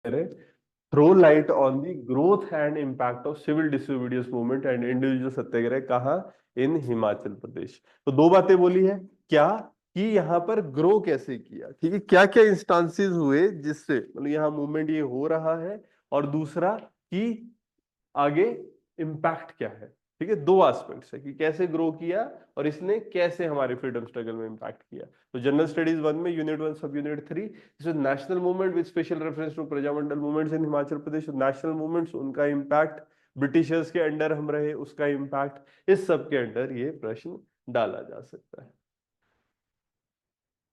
Throw light on the growth and impact of civil disobedience movement and individual satyagraha. कहाँ? In Himachal प्रदेश। तो दो बातें बोली है। क्या? कि यहाँ पर ग्रो कैसे किया, ठीक है, क्या क्या इंस्टांसेस हुए जिससे मतलब यहाँ मूवमेंट ये हो रहा है, और दूसरा कि आगे इम्पैक्ट क्या है। ठीक है, दो एस्पेक्ट्स है कि कैसे ग्रो किया और इसने कैसे हमारे फ्रीडम स्ट्रगल में इम्पैक्ट किया। तो जनरल स्टडीज 1 में unit 1 sub unit 3 national movement with special reference to Prajamandal movements in Himachal Pradesh. National movements, उनका इम्पैक्ट, ब्रिटिशर्स के अंडर हम रहे उसका इम्पैक्ट, इस सब के अंडर ये प्रश्न डाला जा सकता है।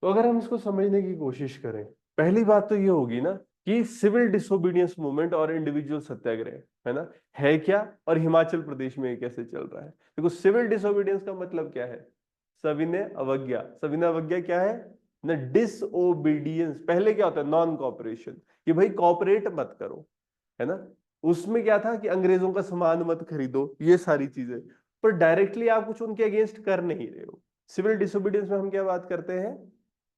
तो अगर हम इसको समझने की कोशिश करें, पहली बात तो ये होगी ना कि सिविल डिसोबीडियंस मूवमेंट और इंडिविजुअल सत्याग्रह है ना, है क्या, और हिमाचल प्रदेश में ये कैसे चल रहा है। देखो, सिविल डिसोबीडियंस का मतलब क्या है? सविनय अवज्ञा। सविनय अवज्ञा क्या है ना? डिसओबीडियंस। पहले क्या होता है? नॉन कॉपरेशन, कि भाई कॉपरेट मत करो, है ना। उसमें क्या था कि अंग्रेजों का सामान मत खरीदो, ये सारी चीजें। पर डायरेक्टली आप कुछ उनके अगेंस्ट कर नहीं रहे हो। सिविल डिसोबीडियंस में हम क्या बात करते हैं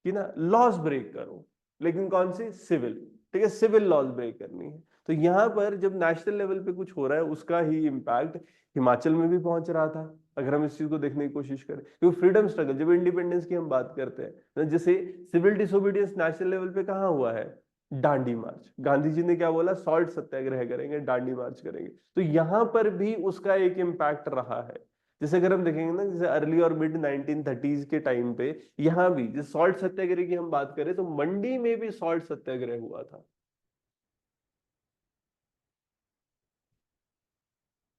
कि ना लॉज ब्रेक करो, लेकिन कौन सी? सिविल। ठीक है, सिविल लॉज ब्रेक करनी है। तो यहां पर जब नेशनल लेवल पे कुछ हो रहा है उसका ही इम्पैक्ट हिमाचल में भी पहुंच रहा था, अगर हम इस चीज को देखने की कोशिश करें। क्योंकि फ्रीडम स्ट्रगल, जब इंडिपेंडेंस की हम बात करते हैं ना, जैसे सिविल डिसोबीडियंस नेशनल लेवल पे कहाँ हुआ है? दांडी मार्च। गांधी जी ने क्या बोला? सॉल्ट सत्याग्रह करेंगे, दांडी मार्च करेंगे। तो यहां पर भी उसका एक इम्पैक्ट रहा है। जैसे अगर हम देखेंगे ना, जैसे अर्ली और मिड 1930s के टाइम पे यहां भी जैसे सॉल्ट सत्याग्रह की हम बात करें तो मंडी में भी सॉल्ट सत्याग्रह हुआ था,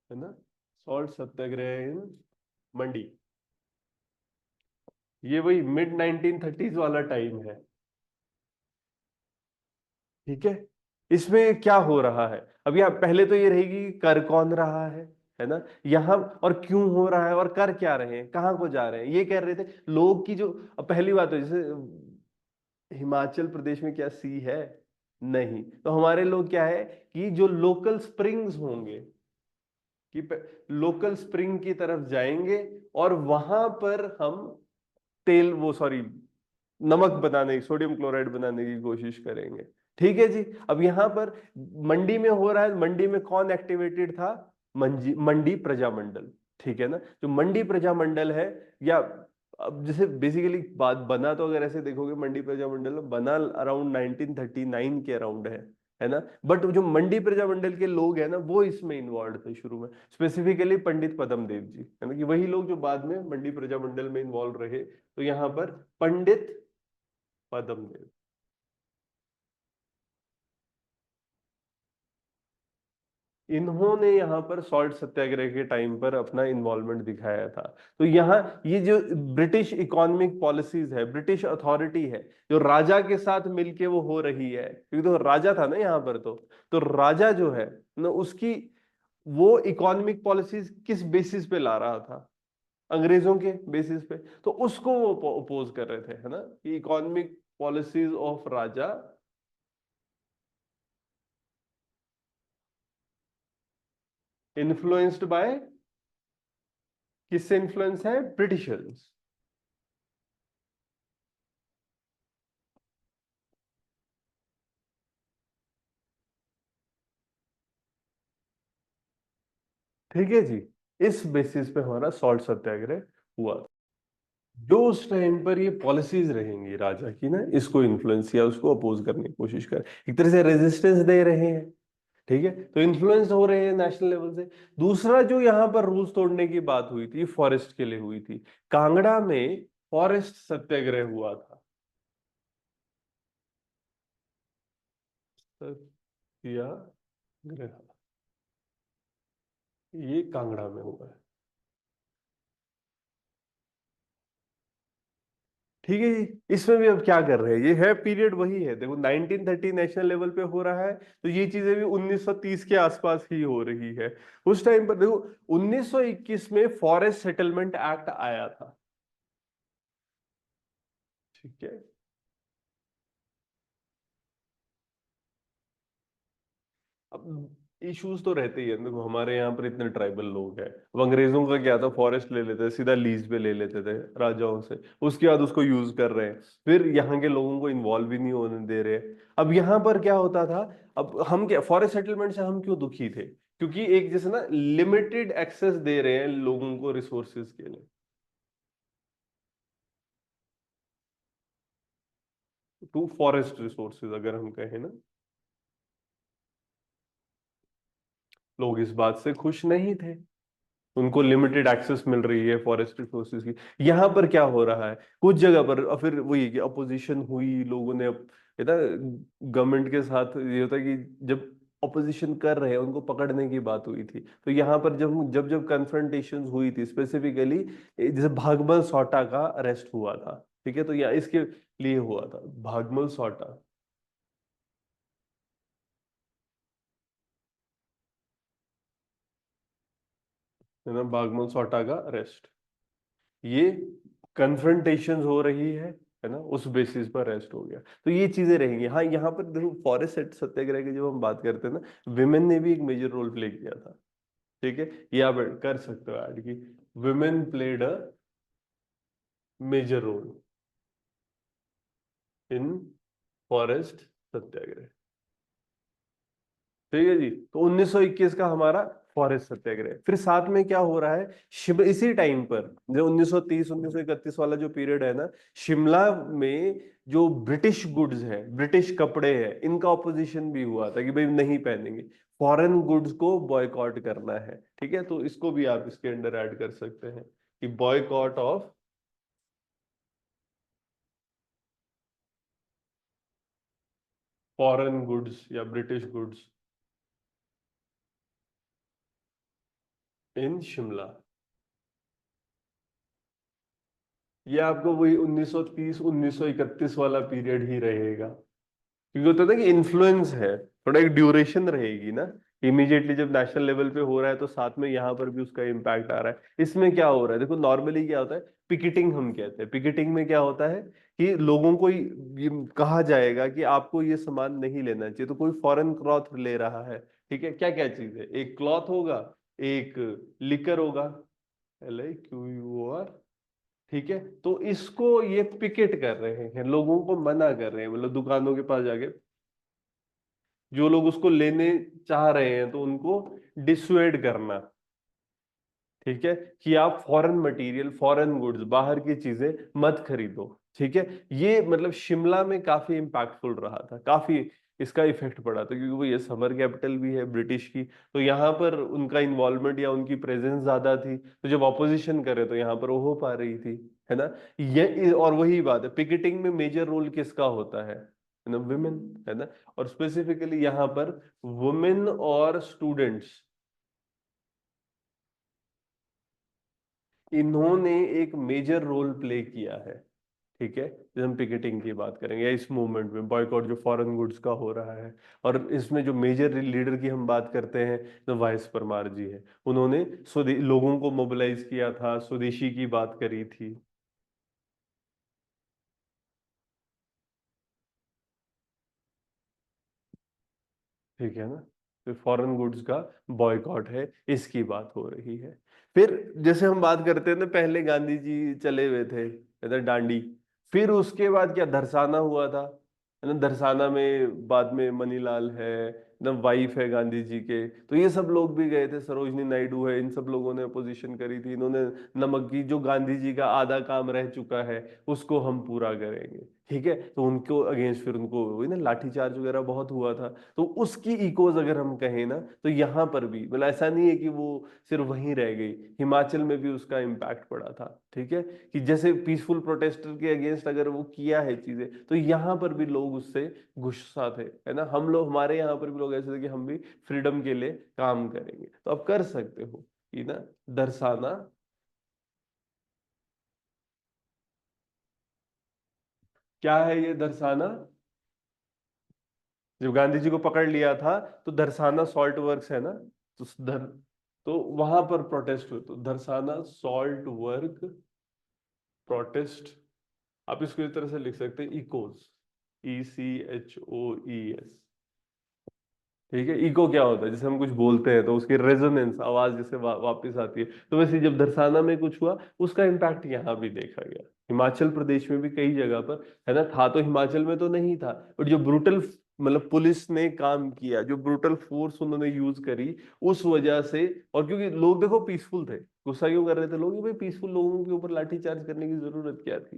है ना। सॉल्ट सत्याग्रह इन मंडी, ये वही मिड 1930s वाला टाइम है। ठीक है, इसमें क्या हो रहा है? अब यहाँ पहले तो ये रहेगी कि कर कौन रहा है ना, यहाँ और क्यों हो रहा है और कर क्या रहे हैं, कहाँ को जा रहे हैं, ये कह रहे थे लोग की जो। अब पहली बात है, जैसे हिमाचल प्रदेश में क्या सी है? नहीं। तो हमारे लोग क्या है कि जो लोकल स्प्रिंग्स होंगे, कि लोकल स्प्रिंग की तरफ जाएंगे और वहां पर हम तेल, वो सॉरी, नमक बनाने, सोडियम क्लोराइड बनाने की कोशिश करेंगे। ठीक है जी। अब यहां पर मंडी में हो रहा है, मंडी में कौन एक्टिवेटेड था? मंडी प्रजामंडल। ठीक है ना, जो मंडी प्रजामंडल है, या अब जैसे बेसिकली बात बना, तो अगर ऐसे देखोगे मंडी प्रजामंडल बना अराउंड 1939 के अराउंड है ना। बट जो मंडी प्रजामंडल के लोग हैं ना, वो इसमें इन्वॉल्व थे शुरू में, स्पेसिफिकली पंडित पदम देव जी, है ना, कि वही लोग जो बाद में मंडी प्रजामंडल में इन्वॉल्व रहे। तो यहां पर पंडित पदम देव, इन्होंने यहाँ पर सॉल्ट सत्याग्रह के टाइम पर अपना इन्वॉल्वमेंट दिखाया था। तो यहाँ ये जो ब्रिटिश इकोनॉमिक पॉलिसीज है, ब्रिटिश अथॉरिटी है, जो राजा के साथ मिलके वो हो रही है, क्योंकि तो राजा था ना यहाँ पर। तो राजा जो है ना, उसकी वो इकोनॉमिक पॉलिसीज किस बेसिस पे ला रहा था? अंग्रेजों के बेसिस पे। तो उसको वो अपोज कर रहे थे, है ना, कि economic policies of Raja influenced by, किससे इन्फ्लुएंस है? ब्रिटिशर्स। ठीक है जी, इस बेसिस पे हमारा सॉल्ट सत्याग्रह हुआ था। जो उस टाइम पर ये पॉलिसीज रहेंगी राजा की ना, इसको इन्फ्लुएंस या उसको अपोज करने की कोशिश कर, एक तरह से रेजिस्टेंस दे रहे हैं। ठीक है, तो इन्फ्लुएंस हो रहे हैं नेशनल लेवल से। दूसरा जो यहाँ पर रूल्स तोड़ने की बात हुई थी, फॉरेस्ट के लिए हुई थी। कांगड़ा में फॉरेस्ट सत्याग्रह हुआ था। सत्याग्रह, ये कांगड़ा में हुआ है। ठीक है जी, इसमें भी अब क्या कर रहे हैं, ये है पीरियड वही है। देखो 1930 नेशनल लेवल पे हो रहा है, तो ये चीजें भी 1930 के आसपास ही हो रही है। उस टाइम पर देखो 1921 में फॉरेस्ट सेटलमेंट एक्ट आया था। ठीक है, अब इश्यूज तो रहते ही है। देखो हमारे यहाँ पर इतने ट्राइबल लोग हैं। अब अंग्रेजों का क्या था, फॉरेस्ट ले लेते थे, सीधा लीज पे ले लेते थे राजाओं से, उसके बाद उसको यूज कर रहे हैं, फिर यहाँ के लोगों को इन्वॉल्व भी नहीं होने दे रहे। अब यहाँ पर क्या होता था, अब हम क्या फॉरेस्ट सेटलमेंट से हम क्यों दुखी थे, क्योंकि एक जैसे ना लिमिटेड एक्सेस दे रहे हैं लोगों को रिसोर्सेज के लिए, टू फॉरेस्ट रिसोर्सेज अगर हम कहें ना, लोग इस बात से खुश नहीं थे। उनको लिमिटेड एक्सेस मिल रही है फॉरेस्ट रिसोर्सेज की। यहाँ पर क्या हो रहा है, कुछ जगह पर और फिर वही कि अपोजिशन हुई, लोगों ने ये ना गवर्नमेंट के साथ ये होता है कि जब अपोजिशन कर रहे हैं उनको पकड़ने की बात हुई थी, तो यहाँ पर जब जब जब कन्फ्रंटेशन हुई थी स्पेसिफिकली, जैसे भागमल सॉटा का अरेस्ट हुआ था, ठीक है, तो यहाँ इसके लिए हुआ था भागमल सॉटा, है ना, भागमल सॉटा का अरेस्ट, ये कन्फ्रंटेशन हो रही है ना, उस बेसिस पर अरेस्ट हो गया। तो ये चीजें रहेंगी। हाँ यहाँ पर देखो फॉरेस्ट सत्याग्रह की जब हम बात करते हैं ना, विमेन ने भी एक मेजर रोल प्ले किया था, ठीक है, ये आप कर सकते हो ऐड की, women played a major role in forest satyagraha. ठीक है जी, तो 1921 का हमारा फॉरेस्ट सत्याग्रह। फिर साथ में क्या हो रहा है, इसी टाइम पर जो 1930 1931 वाला जो पीरियड है ना, शिमला में जो ब्रिटिश गुड्स है, ब्रिटिश कपड़े हैं, इनका ऑपोजिशन भी हुआ था कि भाई नहीं पहनेंगे, फॉरेन गुड्स को बॉयकॉट करना है। ठीक है, तो इसको भी आप इसके अंडर ऐड कर सकते हैं कि बॉयकॉट ऑफ फॉरेन गुड्स या ब्रिटिश गुड्स इन शिमला। ये आपको वही 1930 1931 वाला पीरियड ही रहेगा, क्योंकि होता है ना कि इन्फ्लुएंस है, थोड़ा एक ड्यूरेशन रहेगी ना। इमीडिएटली जब नेशनल लेवल पे हो रहा है तो साथ में यहाँ पर भी उसका इम्पैक्ट आ रहा है। इसमें क्या हो रहा है, देखो नॉर्मली क्या होता है, पिकेटिंग हम कहते हैं। पिकेटिंग में क्या होता है कि लोगों को ये कहा जाएगा कि आपको ये सामान नहीं लेना चाहिए, तो कोई फॉरेन क्लॉथ ले रहा है, ठीक है, क्या क्या चीज है, एक क्लॉथ होगा, एक लिकर होगा, LIQUR, ठीक है, तो इसको ये पिकेट कर रहे हैं, लोगों को मना कर रहे हैं, मतलब दुकानों के पास जाके जो लोग उसको लेने चाह रहे हैं तो उनको डिसुएड करना, ठीक है, कि आप फॉरेन मटेरियल, फॉरेन गुड्स, बाहर की चीजें मत खरीदो। ठीक है, ये मतलब शिमला में काफी इम्पैक्टफुल रहा था, काफी इसका इफेक्ट पड़ा था, क्योंकि वो ये समर कैपिटल भी है ब्रिटिश की, तो यहाँ पर उनका इन्वॉल्वमेंट या उनकी प्रेजेंस ज्यादा थी, तो जब ऑपोजिशन करे तो यहाँ पर वो हो पा रही थी, है ना। ये और वही बात है, पिकेटिंग में मेजर रोल किसका होता है ना, वुमेन, है ना। और स्पेसिफिकली यहाँ पर वुमेन और स्टूडेंट्स, इन्होंने एक मेजर रोल प्ले किया है। ठीक है, जब हम पिकेटिंग की बात करेंगे या इस मूवमेंट में बॉयकॉट जो फॉरेन गुड्स का हो रहा है, और इसमें जो मेजर लीडर की हम बात करते हैं तो वाइस परमार जी है। उन्होंने लोगों को मोबिलाइज किया था, स्वदेशी की बात करी थी। ठीक है ना, तो फॉरेन गुड्स का बॉयकॉट है, इसकी बात हो रही है। फिर जैसे हम बात करते हैं ना, पहले गांधी जी चले हुए थे इधर दांडी, फिर उसके बाद क्या धरसाना हुआ था, है ना। धरसाना में बाद में मनीलाल है ना, वाइफ है गांधी जी के, तो ये सब लोग भी गए थे, सरोजनी नायडू है, इन सब लोगों ने अपोजिशन करी थी। इन्होंने नमक की जो गांधी जी का आधा काम रह चुका है उसको हम पूरा करेंगे, ठीक है, तो उनको अगेंस्ट फिर उनको वही ना लाठीचार्ज वगैरह बहुत हुआ था। तो उसकी इकोज अगर हम कहें ना, तो यहाँ पर भी मतलब ऐसा नहीं है कि वो सिर्फ वहीं रह गई, हिमाचल में भी उसका इम्पैक्ट पड़ा था। ठीक है, कि जैसे पीसफुल प्रोटेस्टर के अगेंस्ट अगर वो किया है चीजें, तो यहाँ पर भी लोग उससे गुस्सा थे, है ना। हम लोग, हमारे यहाँ पर भी लोग ऐसे थे कि हम भी फ्रीडम के लिए काम करेंगे, तो आप कर सकते हो कि ना, दर्शाना। क्या है ये दर्शाना, जब गांधी जी को पकड़ लिया था तो दरसाना सॉल्ट वर्क्स है ना, तो तो वहां पर प्रोटेस्ट हुए, तो दरसाना सॉल्ट वर्क प्रोटेस्ट, आप इसको इस तरह से लिख सकते हैं, इकोज, ECHOES, ठीक है। इको क्या होता है, जैसे हम कुछ बोलते हैं तो उसकी रेजोनेंस आवाज जैसे वापस आती है, तो वैसे जब धरसाना में कुछ हुआ उसका इम्पैक्ट यहाँ भी देखा गया। हिमाचल प्रदेश में भी कई जगह पर, है ना, था तो हिमाचल में तो नहीं था, बट जो ब्रूटल मतलब पुलिस ने काम किया, जो ब्रूटल फोर्स उन्होंने यूज करी, उस वजह से। और क्योंकि लोग देखो पीसफुल थे, गुस्सा क्यों कर रहे थे लोग, भाई पीसफुल लोगों के ऊपर लाठीचार्ज करने की जरूरत क्या थी।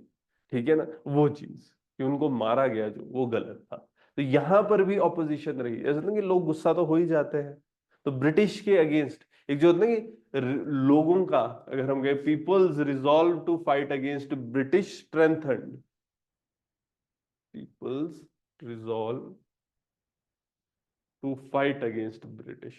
ठीक है ना, वो चीज कि उनको मारा गया जो, वो गलत था। तो यहां पर भी ऑपोजिशन रही, ऐसा ना कि लोग गुस्सा तो हो ही जाते हैं। तो ब्रिटिश के अगेंस्ट एक जो होता है ना कि लोगों का, अगर हम कहें people's resolve to fight against British strengthened, people's resolve to fight against British.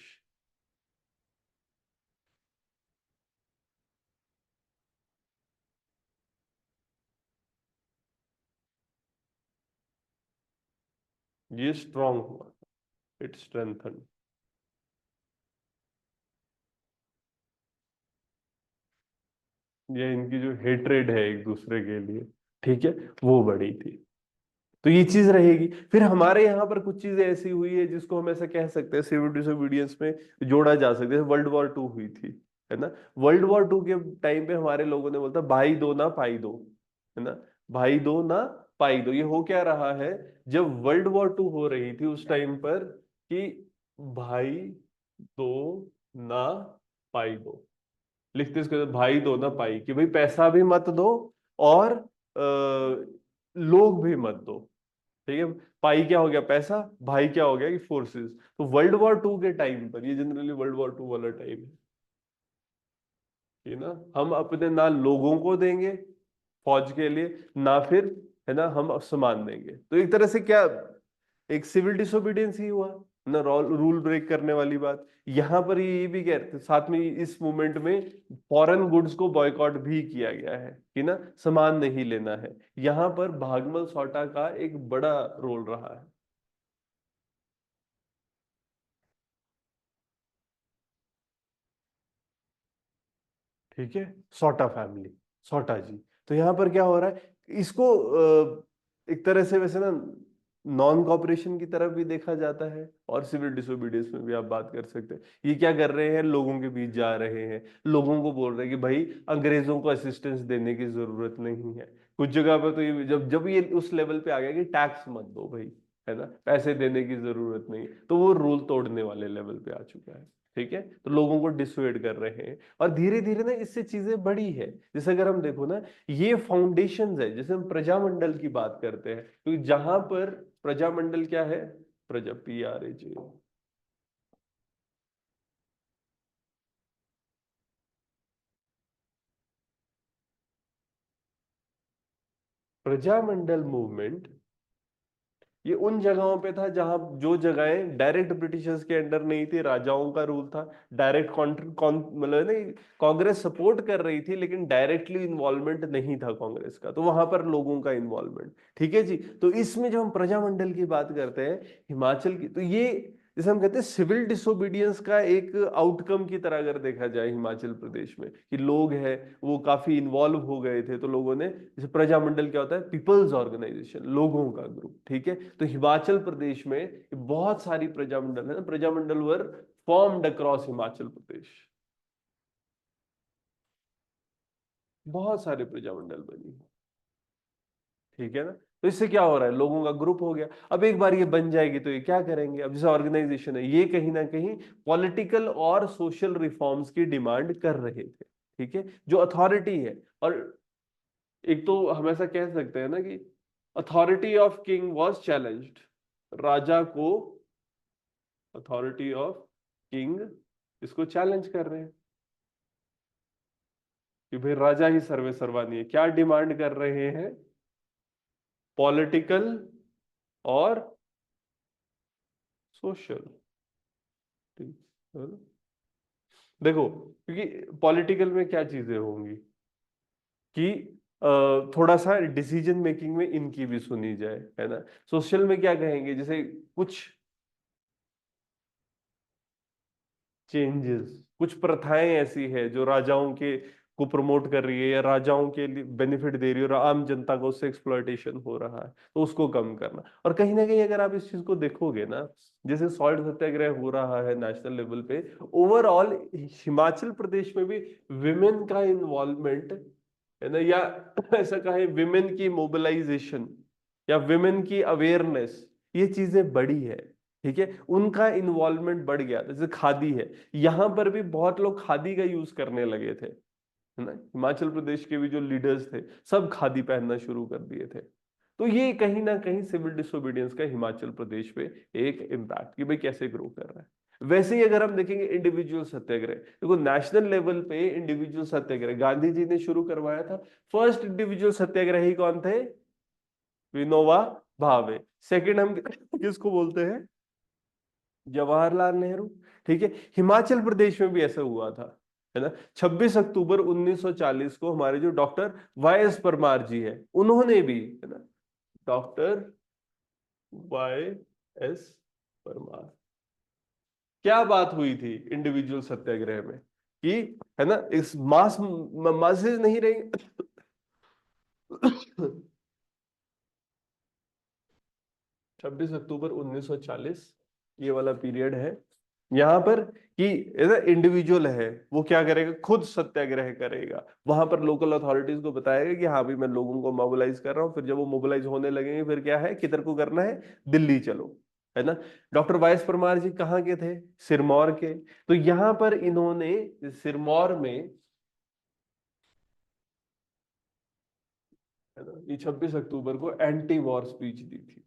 ये स्ट्रांग हुआ, इट स्ट्रेंथन्ड। ये इनकी जो हेट्रेड है एक दूसरे के लिए, ठीक है, वो बड़ी थी। तो ये चीज रहेगी। फिर हमारे यहाँ पर कुछ चीजें ऐसी हुई है जिसको हम ऐसा कह सकते हैं सिविल डिसोबीडियंस में जोड़ा जा सकता है। वर्ल्ड वॉर 2 हुई थी, है ना। वर्ल्ड वॉर 2 के टाइम पे हमारे लोगों ने बोलता भाई दो ना पाई दो, है ना, भाई दो ना पाई दो। ये हो क्या रहा है, जब वर्ल्ड वॉर 2 हो रही थी उस टाइम पर, कि भाई दो ना पाई दो, लिखते इसके अंदर भाई दो ना पाई, कि भाई पैसा भी मत दो और लोग भी मत दो। ठीक है। पाई क्या हो गया, पैसा, भाई क्या हो गया कि फोर्सेस। तो वर्ल्ड वॉर 2 के टाइम पर, ये जनरली वर्ल्ड वॉर 2 वाला टाइम है ना, हम अपने ना लोगों को देंगे फौज के लिए, ना फिर, है ना, हम सामान देंगे। तो एक तरह से क्या, एक सिविल डिसोबीडियंस ही हुआ ना, रूल ब्रेक करने वाली बात। यहां पर ये भी कहते साथ में, इस मूवमेंट में फॉरेन गुड्स को बॉयकॉट भी किया गया है कि ना, सामान नहीं लेना है। यहां पर भागमल सॉटा का एक बड़ा रोल रहा है। ठीक है, सोटा फैमिली, सोटा जी। तो यहाँ पर क्या हो रहा है, इसको एक तरह से वैसे ना नॉन कॉपरेशन की तरफ भी देखा जाता है, और सिविल डिसोबीडियंस में भी आप बात कर सकते हैं। ये क्या कर रहे हैं, लोगों के बीच जा रहे हैं, लोगों को बोल रहे हैं कि भाई अंग्रेजों को असिस्टेंस देने की जरूरत नहीं है। कुछ जगह पर तो ये जब जब ये उस लेवल पे आ गया कि टैक्स मत दो भाई, है ना, पैसे देने की जरूरत नहीं, तो वो रूल तोड़ने वाले लेवल पे आ चुका है। ठीक है, तो लोगों को डिसुएड कर रहे हैं। और धीरे धीरे ना इससे चीजें बड़ी है। जैसे अगर हम देखो ना, ये फाउंडेशंस है, जैसे हम प्रजामंडल की बात करते हैं, क्योंकि जहां पर प्रजामंडल क्या है, प्रजा, PRAJ, प्रजामंडल मूवमेंट, ये उन जगहों पे था जहां, जो जगहें डायरेक्ट ब्रिटिशर्स के अंडर नहीं थी, राजाओं का रूल था, डायरेक्ट मतलब नहीं, कांग्रेस सपोर्ट कर रही थी लेकिन डायरेक्टली इन्वॉल्वमेंट नहीं था कांग्रेस का, तो वहां पर लोगों का इन्वॉल्वमेंट। ठीक है जी। तो इसमें जब हम प्रजामंडल की बात करते हैं हिमाचल की, तो ये जैसे हम कहते हैं सिविल डिसोबीडियंस का एक आउटकम की तरह अगर देखा जाए हिमाचल प्रदेश में, कि लोग हैं वो काफी इन्वॉल्व हो गए थे, तो लोगों ने, जैसे प्रजामंडल क्या होता है, पीपल्स ऑर्गेनाइजेशन, लोगों का ग्रुप। ठीक है, तो हिमाचल प्रदेश में बहुत सारी प्रजामंडल है, Prajamandal were formed across Himachal Pradesh, बहुत सारे प्रजामंडल बनी। ठीक है ना। तो इससे क्या हो रहा है, लोगों का ग्रुप हो गया। अब एक बार ये बन जाएगी तो ये क्या करेंगे, अब जैसे ऑर्गेनाइजेशन है, ये कहीं ना कहीं पॉलिटिकल और सोशल रिफॉर्म्स की डिमांड कर रहे थे। ठीक है, जो अथॉरिटी है। और एक तो हम ऐसा कह सकते हैं ना कि authority of king was challenged, राजा को, अथॉरिटी ऑफ किंग, इसको चैलेंज कर रहे हैं कि भाई राजा ही सर्वे सर्वा नहीं है। क्या डिमांड कर रहे हैं, पॉलिटिकल और सोशल। ठीक है ना? देखो, क्योंकि पॉलिटिकल में क्या चीजें होंगी कि थोड़ा सा डिसीजन मेकिंग में इनकी भी सुनी जाए, है ना। सोशल में क्या कहेंगे, जैसे कुछ चेंजेस, कुछ प्रथाएं ऐसी है जो राजाओं के को प्रमोट कर रही है या राजाओं के लिए बेनिफिट दे रही है और आम जनता को उससे एक्सप्लॉयटेशन हो रहा है, तो उसको कम करना। और कहीं ना कहीं अगर आप इस चीज को देखोगे ना, जैसे सॉल्ट सत्याग्रह हो रहा है नेशनल लेवल पे, ओवरऑल हिमाचल प्रदेश में भी विमेन का इन्वॉल्वमेंट है ना, या ऐसा कहें विमेन की मोबिलाइजेशन या विमेन की अवेयरनेस, ये चीजें बढ़ी है। ठीक है, उनका इन्वॉल्वमेंट बढ़ गया। जैसे खादी है, यहां पर भी बहुत लोग खादी का यूज करने लगे थे, है ना। हिमाचल प्रदेश के भी जो लीडर्स थे सब खादी पहनना शुरू कर दिए थे। तो ये कहीं ना कहीं सिविल डिसोबीडियंस का हिमाचल प्रदेश पे एक इम्पैक्ट कि भाई कैसे ग्रो कर रहा है। वैसे ही अगर हम देखेंगे इंडिविजुअल सत्याग्रह, देखो नेशनल लेवल पे इंडिविजुअल सत्याग्रह गांधी जी ने शुरू करवाया था। फर्स्ट इंडिविजुअल सत्याग्रही कौन थे? विनोबा भावे। सेकंड हम किसको बोलते हैं? जवाहरलाल नेहरू। ठीक है, हिमाचल प्रदेश में भी ऐसा हुआ था, है ना। 26 अक्टूबर 1940 को हमारे जो डॉक्टर वाई एस परमार जी है, उन्होंने भी, है ना, डॉक्टर वाई एस परमार, क्या बात हुई थी इंडिविजुअल सत्याग्रह में कि, है ना, इस मासेज नहीं रहेंगे। 26 अक्टूबर 1940 ये वाला पीरियड है यहाँ पर, कि इंडिविजुअल है वो क्या करेगा, खुद सत्याग्रह करेगा। वहां पर लोकल अथॉरिटीज को बताएगा कि हाँ भाई मैं लोगों को मोबिलाइज कर रहा हूँ। फिर जब वो मोबिलाइज होने लगेंगे, फिर क्या है, किधर को करना है, दिल्ली चलो, है ना। डॉक्टर वाई एस परमार जी कहाँ के थे? सिरमौर के। तो यहाँ पर इन्होंने सिरमौर में, है ना, ये 26 अक्टूबर को एंटी वॉर स्पीच दी थी।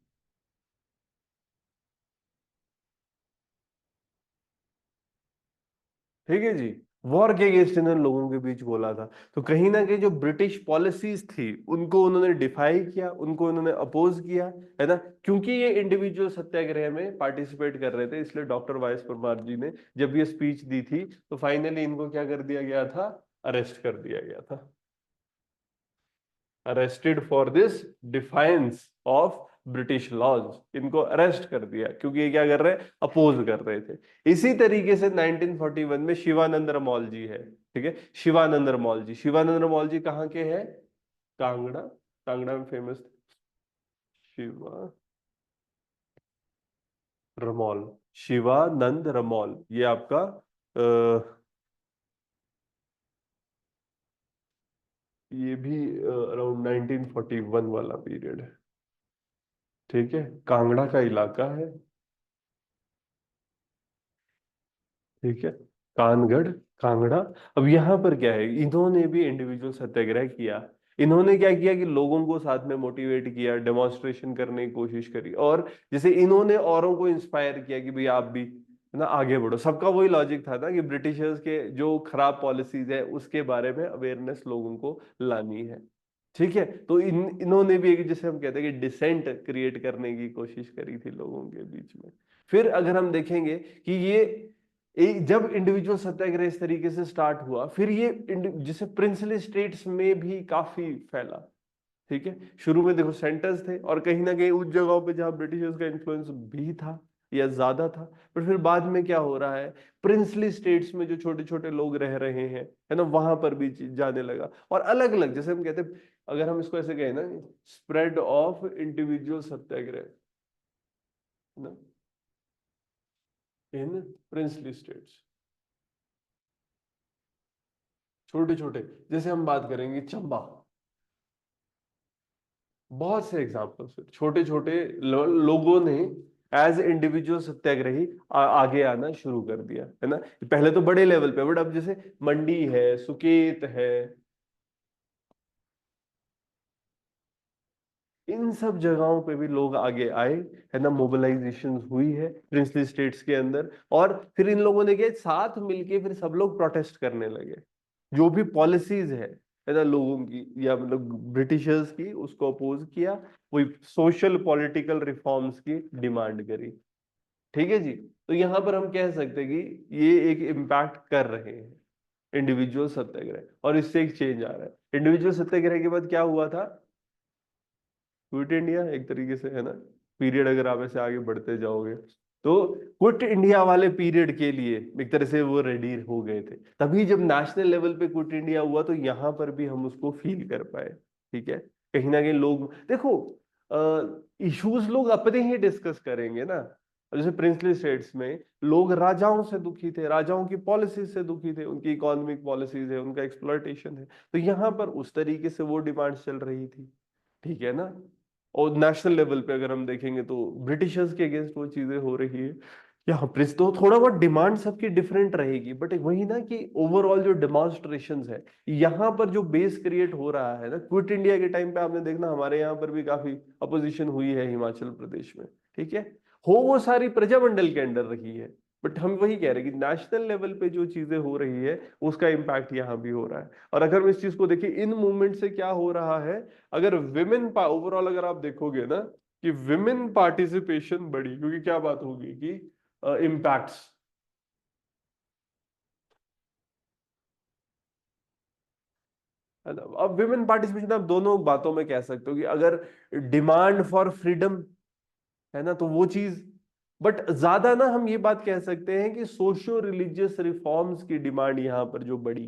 ठीक है जी, वॉर के अगेंस्ट इन्होंने लोगों के बीच बोला था। तो कहीं ना कहीं जो ब्रिटिश पॉलिसीज थी उनको उन्होंने डिफाई किया, उनको उन्होंने अपोज किया, है ना। क्योंकि ये इंडिविजुअल सत्याग्रह में पार्टिसिपेट कर रहे थे, इसलिए डॉक्टर वाई एस परमार जी ने जब ये स्पीच दी थी, तो फाइनली इनको क्या कर दिया गया था, अरेस्ट कर दिया गया था। Arrested for this defiance of British laws, इनको अरेस्ट कर दिया क्योंकि ये क्या कर रहे हैं, अपोज कर रहे थे। इसी तरीके से 1941 में शिवानंद रमौल जी है। ठीक है, शिवानंद रमौल जी, शिवानंद रमौल जी कहाँ के हैं? कांगड़ा, कांगड़ा में फेमस शिवा रमौल, शिवानंद रमौल, ये आपका ये भी अराउंड 1941 वाला पीरियड है। ठीक है, कांगड़ा का इलाका है। ठीक है, कानगढ़, कांगड़ा। अब यहाँ पर क्या है, इन्होंने भी इंडिविजुअल सत्याग्रह किया। इन्होंने क्या किया कि लोगों को साथ में मोटिवेट किया, डेमोन्स्ट्रेशन करने की कोशिश करी, और जैसे इन्होंने औरों को इंस्पायर किया कि भाई आप भी, है ना, आगे बढ़ो। सबका वही लॉजिक था ना कि ब्रिटिशर्स के जो खराब पॉलिसीज है उसके बारे में अवेयरनेस लोगों को लानी है। ठीक है, तो इन्होंने भी एक, जैसे हम कहते हैं कि डिसेंट क्रिएट करने की कोशिश करी थी लोगों के बीच में। फिर अगर हम देखेंगे कि ये जब इंडिविजुअल सत्याग्रह इस तरीके से स्टार्ट हुआ, फिर ये जिसे प्रिंसली स्टेट्स में भी काफी फैला। ठीक है, शुरू में देखो सेंटर्स थे, और कहीं ना कहीं उस जगहों पे जहां ब्रिटिशर्स का इन्फ्लुएंस भी था या ज्यादा था। पर फिर बाद में क्या हो रहा है, प्रिंसली स्टेट्स में जो छोटे छोटे लोग रह रहे हैं, है ना, वहां पर भी जाने लगा। और अलग अलग, जैसे हम कहते हैं, अगर हम इसको ऐसे कहें ना, स्प्रेड ऑफ इंडिविजुअल सत्याग्रह ना इन प्रिंसली स्टेट्स, छोटे छोटे, जैसे हम बात करेंगे चंबा, बहुत से एग्जाम्पल्स, छोटे छोटे लोगों ने एज इंडिविजुअल सत्याग्रही आगे आना शुरू कर दिया, है ना। पहले तो बड़े लेवल पे, बट अब जैसे मंडी है, सुकेत है, इन सब जगहों पे भी लोग आगे आए, है ना। मोबिलाइजेशन हुई है प्रिंसली स्टेट्स के अंदर, और फिर इन लोगों ने क्या, साथ मिलके फिर सब लोग प्रोटेस्ट करने लगे। जो भी पॉलिसीज है ना लोगों की, या मतलब ब्रिटिशर्स की, उसको अपोज किया। वही सोशल पॉलिटिकल रिफॉर्म्स की डिमांड करी। ठीक है जी, तो यहां पर हम कह सकते हैं कि ये एक इम्पैक्ट कर रहे हैं इंडिविजुअल सत्याग्रह, और इससे एक चेंज आ रहा है। इंडिविजुअल सत्याग्रह के बाद क्या हुआ था? क्विट इंडिया एक तरीके से, है ना, पीरियड अगर आप ऐसे आगे बढ़ते जाओगे। तो क्विट इंडिया वाले पीरियड के लिए एक तरह से वो रेडी हो गए थे। तभी जब नेशनल लेवल पे क्विट इंडिया हुआ तो यहाँ पर भी हम उसको फील कर पाए। ठीक है, कहीं ना कहीं लोग देखो, इश्यूज लोग अपने ही डिस्कस करेंगे ना। जैसे प्रिंसली स्टेट्स में लोग राजाओं से दुखी थे, राजाओं की पॉलिसीज से दुखी थे, उनकी इकोनॉमिक पॉलिसीज है, उनका एक्सप्लॉयटेशन है, तो यहाँ पर उस तरीके से वो डिमांड चल रही थी। ठीक है ना। और नेशनल लेवल पे अगर हम देखेंगे तो ब्रिटिशर्स के अगेंस्ट वो चीजें हो रही है। यहाँ पर तो थोड़ा बहुत डिमांड सबकी डिफरेंट रहेगी, बट वही ना कि ओवरऑल जो डेमोन्स्ट्रेशंस है, यहाँ पर जो बेस क्रिएट हो रहा है ना, क्विट इंडिया के टाइम पे आपने देखना हमारे यहाँ पर भी काफी अपोजिशन हुई है हिमाचल प्रदेश में। ठीक है, हो वो सारी प्रजामंडल के अंडर रही है, बट हम वही कह रहे हैं कि नेशनल लेवल पे जो चीजें हो रही है उसका इम्पैक्ट यहाँ भी हो रहा है। और अगर हम इस चीज को देखें इन मूवमेंट से क्या हो रहा है, अगर विमेन ओवरऑल अगर आप देखोगे ना कि विमेन पार्टिसिपेशन बढ़ी, क्योंकि क्या बात होगी कि इम्पैक्ट्स, है ना। अब विमेन पार्टिसिपेशन आप दोनों बातों में कह सकते हो कि अगर डिमांड फॉर फ्रीडम है ना तो वो चीज, बट ज्यादा ना हम ये बात कह सकते हैं कि सोशियो रिलीजियस रिफॉर्म्स की डिमांड यहाँ पर जो बढ़ी,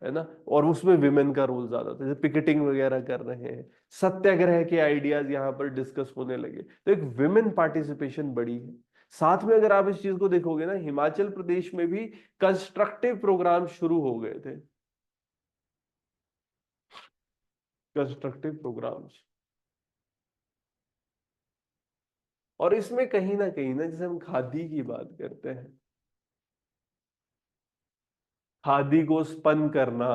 है ना, और उसमें विमेन का रोल ज्यादा था, जैसे पिकेटिंग वगैरह कर रहे हैं, सत्याग्रह के आइडियाज यहाँ पर डिस्कस होने लगे, तो एक विमेन पार्टिसिपेशन बढ़ी है। साथ में अगर आप इस चीज को देखोगे ना, हिमाचल प्रदेश में भी कंस्ट्रक्टिव प्रोग्राम शुरू हो गए थे, कंस्ट्रक्टिव प्रोग्राम्स। और इसमें कहीं ना जैसे हम खादी की बात करते हैं, खादी को स्पन करना,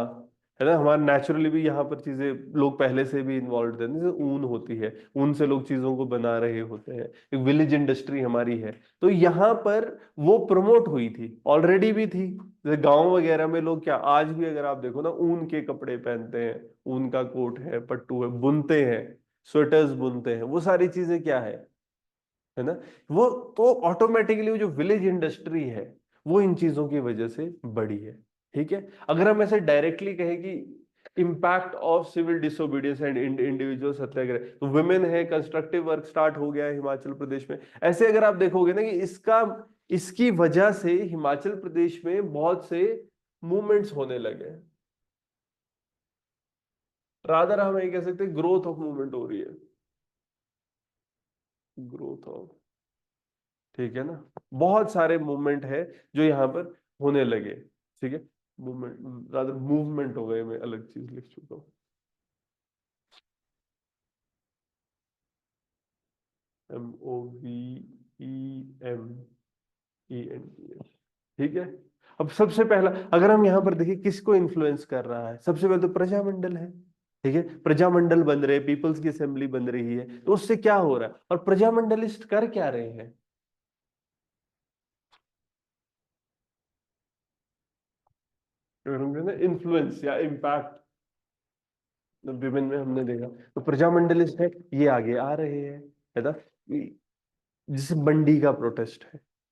है ना, हमारा नेचुरली भी यहाँ पर चीजें लोग पहले से भी इन्वॉल्व थे, जैसे ऊन होती है, ऊन से लोग चीजों को बना रहे होते हैं, एक विलेज इंडस्ट्री हमारी है, तो यहाँ पर वो प्रमोट हुई थी, ऑलरेडी भी थी। जैसे गांव वगैरह में लोग क्या आज भी अगर आप देखो ना ऊन के कपड़े पहनते हैं, ऊन का कोट है, पट्टू है, बुनते हैं, स्वेटर्स बुनते हैं, वो सारी चीजें क्या है ना, वो तो ऑटोमेटिकली वो जो विलेज इंडस्ट्री है वो इन चीजों की वजह से बढ़ी है। ठीक है, अगर हम ऐसे डायरेक्टली कहें कि impact of civil disobedience and individual satyagraha, तो वुमेन है, कंस्ट्रक्टिव वर्क स्टार्ट हो गया है हिमाचल प्रदेश में। ऐसे अगर आप देखोगे ना कि इसकी वजह से हिमाचल प्रदेश में बहुत से मूवमेंट्स होने लगे, रादर हम ये कह सकते हैं ग्रोथ ऑफ मूवमेंट हो रही है, ग्रोथ ऑफ। ठीक है ना, बहुत सारे मूवमेंट है जो यहाँ पर होने लगे। ठीक है, मूवमेंट रादर मूवमेंट हो गए, मैं अलग चीज लिख चुका हूँ, MOVEMENT। ठीक है, अब सबसे पहला अगर हम यहाँ पर देखें किसको इन्फ्लुएंस कर रहा है, सबसे पहले तो प्रजामंडल है। ठीक है, प्रजामंडल बन रहे, पीपल्स की असेंबली बन रही है, तो उससे क्या हो रहा है, और प्रजामंडलिस्ट कर क्या रहे हैं, अगर हम कहते हैं इन्फ्लुएंस या इम्पैक्ट विमेन में हमने देखा, तो प्रजामंडलिस्ट है, ये आगे आ रहे हैं, है ना। जैसे मंडी का प्रोटेस्ट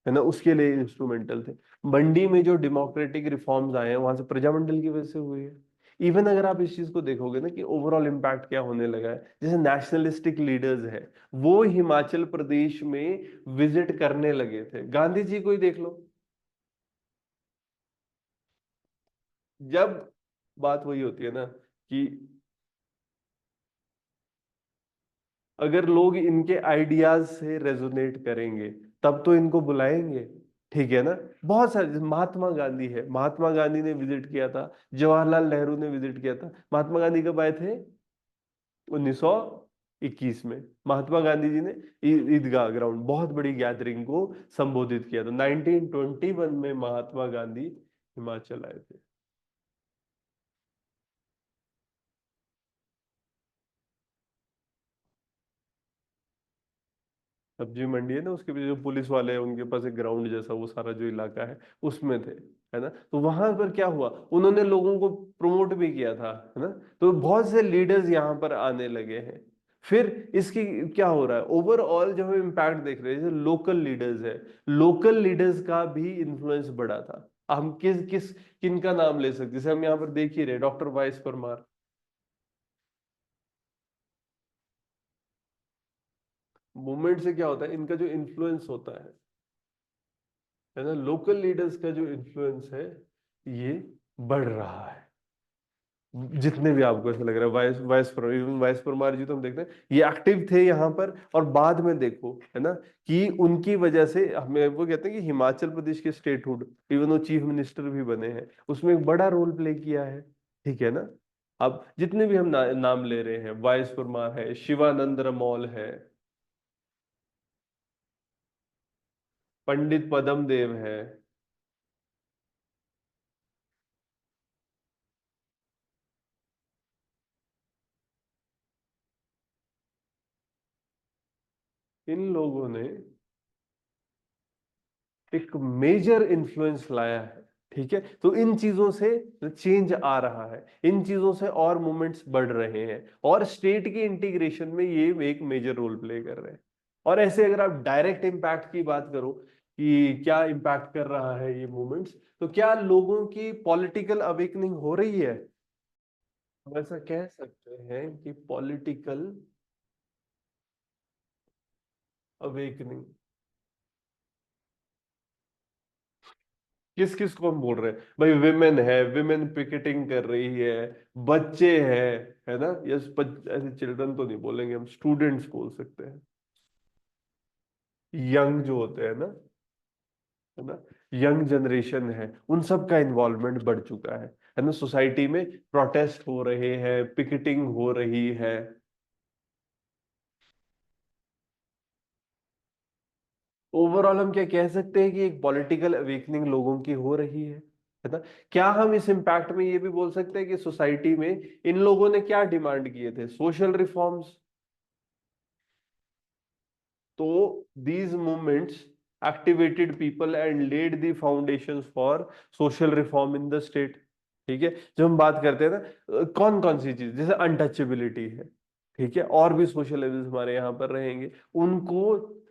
है ना, उसके लिए इंस्ट्रूमेंटल थे। मंडी में जो डेमोक्रेटिक रिफॉर्म्स आए हैं वहां से प्रजामंडल की वजह से हुए हैं। इवन अगर आप इस चीज को देखोगे ना कि ओवरऑल इम्पैक्ट क्या होने लगा है, जैसे नेशनलिस्टिक लीडर्स है वो हिमाचल प्रदेश में विजिट करने लगे थे, गांधी जी को ही देख लो। जब बात वही होती है ना कि अगर लोग इनके आइडियाज से रेजोनेट करेंगे तब तो इनको बुलाएंगे। ठीक है ना, बहुत सारे, महात्मा गांधी है, महात्मा गांधी ने विजिट किया था, जवाहरलाल नेहरू ने विजिट किया था। महात्मा गांधी कब आए थे, 1921 में महात्मा गांधी जी ने ईदगाह ग्राउंड बहुत बड़ी गैदरिंग को संबोधित किया था। 1921 में महात्मा गांधी हिमाचल आए थे। सब्जी मंडी है ना, उसके पीछे जो पुलिस वाले हैं उनके पास एक ग्राउंड जैसा वो सारा जो इलाका है उसमें थे, है ना। तो वहां पर क्या हुआ, उन्होंने लोगों को प्रमोट भी किया था, है ना। तो बहुत से लीडर्स यहाँ पर आने लगे हैं। फिर इसकी क्या हो रहा है, ओवरऑल जब हम इम्पैक्ट देख रहे हैं, जैसे लोकल लीडर्स है, लोकल लीडर्स का भी इन्फ्लुएंस बढ़ा था। हम किस किस किन का नाम ले सकते हैं, जैसे हम यहाँ पर देख ही रहे, डॉक्टर वाइस परमार। मूवमेंट से क्या होता है, इनका जो इन्फ्लुएंस होता है है ना, लोकल लीडर्स का जो इन्फ्लुएंस है ये बढ़ रहा है। जितने भी आपको ऐसा लग रहा है, वाइस परमार जी तो हम देखते हैं ये एक्टिव थे यहाँ पर, और बाद में देखो है ना कि उनकी वजह से हमें वो कहते हैं कि हिमाचल प्रदेश के स्टेटहुड, इवन वो चीफ मिनिस्टर भी बने हैं, उसमें एक बड़ा रोल प्ले किया है। ठीक है ना। अब जितने भी हम नाम ले रहे हैं, वाइस परमार है, शिवानंद रमौल है, पंडित पदम देव है, इन लोगों ने एक मेजर इन्फ्लुएंस लाया है। ठीक है, तो इन चीजों से चेंज आ रहा है, इन चीजों से और मूवमेंट्स बढ़ रहे हैं, और स्टेट की इंटीग्रेशन में ये एक मेजर रोल प्ले कर रहे हैं। और ऐसे अगर आप डायरेक्ट इम्पैक्ट की बात करो कि क्या इम्पैक्ट कर रहा है ये मूवमेंट्स, तो क्या लोगों की पॉलिटिकल अवेकनिंग हो रही है? हम ऐसा कह सकते हैं कि पॉलिटिकल अवेकनिंग किस किस को हम बोल रहे हैं भाई? विमेन है, विमेन पिकेटिंग कर रही है, बच्चे हैं, है ना, यस, ऐसे चिल्ड्रन तो नहीं बोलेंगे हम, स्टूडेंट्स बोल सकते हैं, यंग जो होते हैं ना, है ना, यंग जनरेशन है, उन सब का इन्वॉल्वमेंट बढ़ चुका है ना, सोसाइटी में प्रोटेस्ट हो रहे हैं, पिकेटिंग हो रही है। ओवरऑल हम क्या कह सकते हैं कि एक पॉलिटिकल अवेकनिंग लोगों की हो रही है ना। क्या हम इस इम्पैक्ट में ये भी बोल सकते हैं कि सोसाइटी में इन लोगों ने क्या डिमांड किए थे? Social reforms. तो these movements activated people and laid the foundations for social reform in the state। ठीक है, जब हम बात करते हैं ना, कौन कौन सी चीज, जैसे अनटचेबिलिटी है, ठीक है, और भी सोशल लेवल्स हमारे यहाँ पर रहेंगे, उनको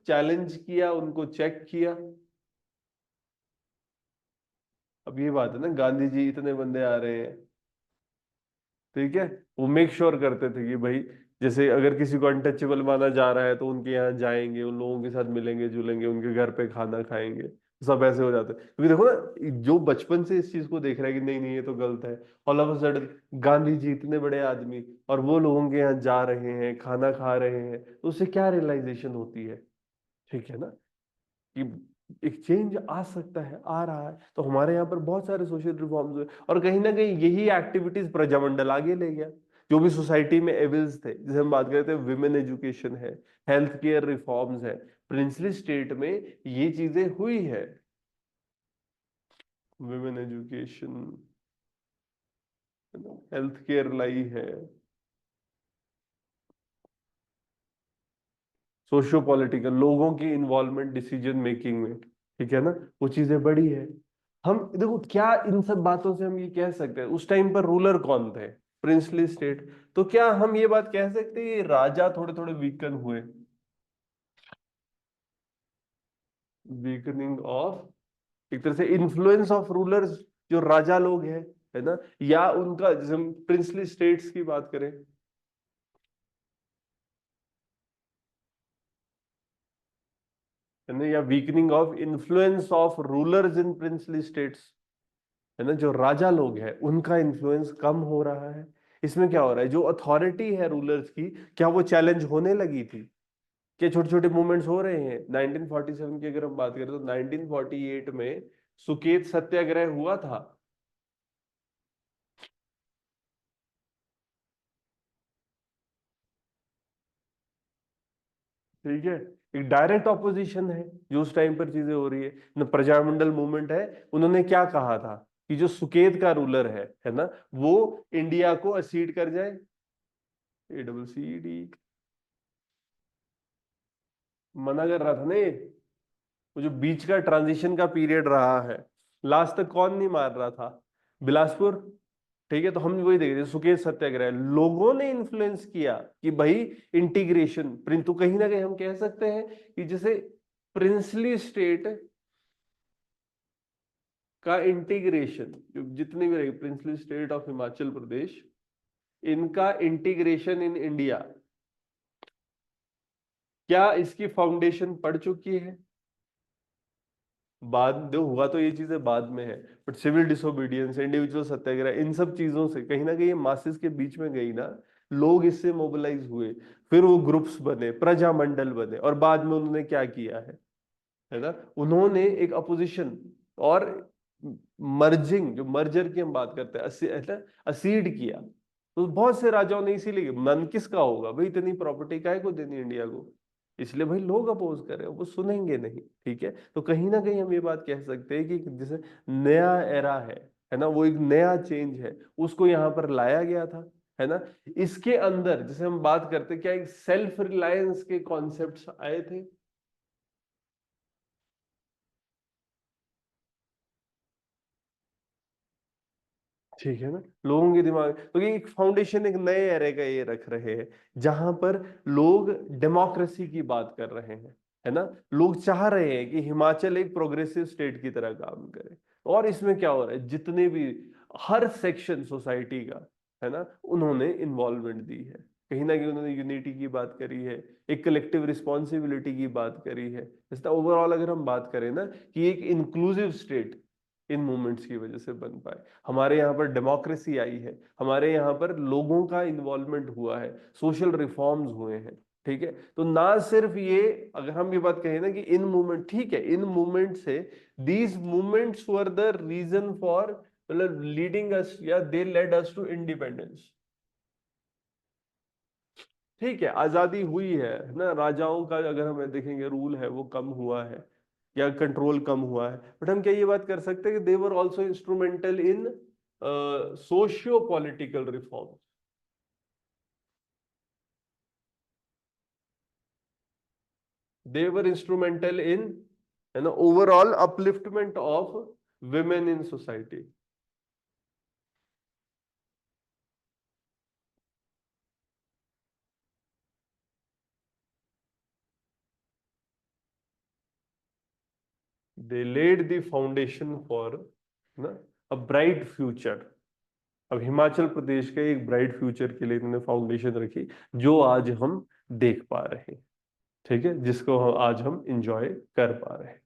चैलेंज किया, उनको चेक किया। अब ये बात है ना, गांधी जी इतने बंदे आ रहे हैं, ठीक है, वो मेक श्योर करते थे कि भाई जैसे अगर किसी को अनटचेबल माना जा रहा है तो उनके यहाँ जाएंगे, उन लोगों के साथ मिलेंगे जुलेंगे, उनके घर पे खाना खाएंगे, सब ऐसे हो जाते हैं। क्योंकि देखो ना, जो बचपन से इस चीज को देख रहा है कि नहीं नहीं ये तो गलत है, all of a sudden Gandhi ji इतने बड़े आदमी और वो लोगों के यहाँ जा रहे हैं, खाना खा रहे हैं, तो उससे क्या रियलाइजेशन होती है? ठीक है ना, कि एक चेंज आ सकता है, आ रहा है। तो हमारे यहाँ पर बहुत सारे सोशल रिफॉर्म्स हुए, और कहीं ना कहीं यही एक्टिविटीज प्रजामंडल आगे ले गया। जो भी सोसाइटी में एविल्स थे, जैसे हम बात करते हैं, विमेन एजुकेशन है, हेल्थ केयर रिफॉर्म्स है, प्रिंसली स्टेट में ये चीजें हुई है। विमेन एजुकेशन, हेल्थ केयर लाई है, सोशियो पॉलिटिकल, लोगों की इन्वॉल्वमेंट डिसीजन मेकिंग में, ठीक है ना, वो चीजें बड़ी है। हम देखो क्या इन सब बातों से हम ये कह सकते हैं, उस टाइम पर रूलर कौन थे? Princely state. तो क्या हम ये बात कह सकते हैं कि राजा थोड़े थोड़े वीकन हुए? वीकनिंग ऑफ, एक तरह से इन्फ्लुएंस ऑफ रूलर्स, जो राजा लोग हैं, है ना, या उनका, जैसे हम प्रिंसली स्टेट्स की बात करें, है ना, या weakening of influence of rulers in princely states, है ना, जो राजा लोग हैं उनका इन्फ्लुएंस कम हो रहा है। इसमें क्या हो रहा है, जो अथॉरिटी है रूलर्स की, क्या वो चैलेंज होने लगी थी? क्या छोटे छोटे मूवमेंट्स हो रहे हैं? 1947 की अगर हम बात करें तो 1948 में सुकेत सत्याग्रह हुआ था। ठीक है, एक डायरेक्ट ऑपोजिशन है जो उस टाइम पर चीजें हो रही है न, प्रजामंडल मूवमेंट है। उन्होंने क्या कहा था कि जो सुकेत का रूलर है ना, वो इंडिया को असीड कर जाए, ACCD, मना कर रहा था ना ये। वो जो बीच का ट्रांजिशन का पीरियड रहा है, लास्ट तक कौन नहीं मार रहा था? बिलासपुर। ठीक है, तो हम वही देख रहे हैं, सुकेत सत्याग्रह लोगों ने इन्फ्लुएंस किया कि भाई इंटीग्रेशन, तो कहीं ना कहीं हम कह सकते हैं कि जैसे प्रिंसली स्टेट का इंटीग्रेशन, जो जितने भी रहे princely state of Himachal Pradesh, इनका इंटीग्रेशन इन इंडिया, क्या इसकी फाउंडेशन पड़ चुकी है? बाद जो हुआ तो ये चीजें बाद में है, बट सिविल डिसोबीडियंस, इंडिविजुअल सत्याग्रह, इन सब चीजों से कहीं ना कहीं मासेस के बीच में गई ना, लोग इससे मोबिलाइज हुए, फिर वो ग्रुप्स बने, प्रजामंडल बने, और बाद में उन्होंने क्या किया है ना, उन्होंने एक अपोजिशन और मर्जिंग, जो मर्जर की हम बात करते हैं, है ना, असीड किया। तो बहुत से राजाओं ने इसीलिए, मन किसका होगा भाई, इतनी प्रॉपर्टी काहे को देनी इंडिया को, इसलिए भाई लोग अपोज कर रहे हैं, वो सुनेंगे नहीं। ठीक है, तो कहीं ना कहीं हम ये बात कह सकते हैं कि जैसे नया एरा है ना, वो एक नया चेंज है, उसको यहाँ पर लाया गया था, है ना। इसके अंदर जैसे हम बात करते हैं, क्या एक सेल्फ रिलायंस के कॉन्सेप्ट्स आए थे। ठीक है ना, लोगों के दिमाग तो ये एक फाउंडेशन, एक नए एरे का ये रख रहे हैं, जहां पर लोग डेमोक्रेसी की बात कर रहे हैं, है ना। लोग चाह रहे हैं कि हिमाचल एक प्रोग्रेसिव स्टेट की तरह काम करे, और इसमें क्या हो रहा है, जितने भी हर सेक्शन सोसाइटी का, है ना, उन्होंने इन्वॉल्वमेंट दी है, कहीं ना कहीं उन्होंने यूनिटी की बात करी है, एक कलेक्टिव रिस्पॉन्सिबिलिटी की बात करी है। इसका ओवरऑल अगर हम बात करें ना, कि एक इंक्लूसिव स्टेट इन मूवमेंट्स की वजह से बन पाए, हमारे यहाँ पर डेमोक्रेसी आई है, हमारे यहाँ पर लोगों का इन्वॉल्वमेंट हुआ है, सोशल रिफॉर्म्स हुए हैं। ठीक है, तो ना सिर्फ ये, अगर हम ये बात कहें ना कि इन मूवमेंट, ठीक है, इन मूवमेंट से, these movements were the reason for, मतलब लीडिंग अस, या they led us to independence. ठीक है, आजादी हुई है ना, राजाओं का अगर हम देखेंगे रूल है वो कम हुआ है, या कंट्रोल कम हुआ है, बट हम क्या ये बात कर सकते हैं कि they were also instrumental in socio political reform. They were instrumental in, है ना, overall upliftment of women in society. They led the foundation for, ना, अ ब्राइट फ्यूचर। अब हिमाचल प्रदेश के एक ब्राइट फ्यूचर के लिए इन्होंने फाउंडेशन रखी, जो आज हम देख पा रहे हैं। ठीक है, जिसको आज हम इंजॉय कर पा रहे हैं।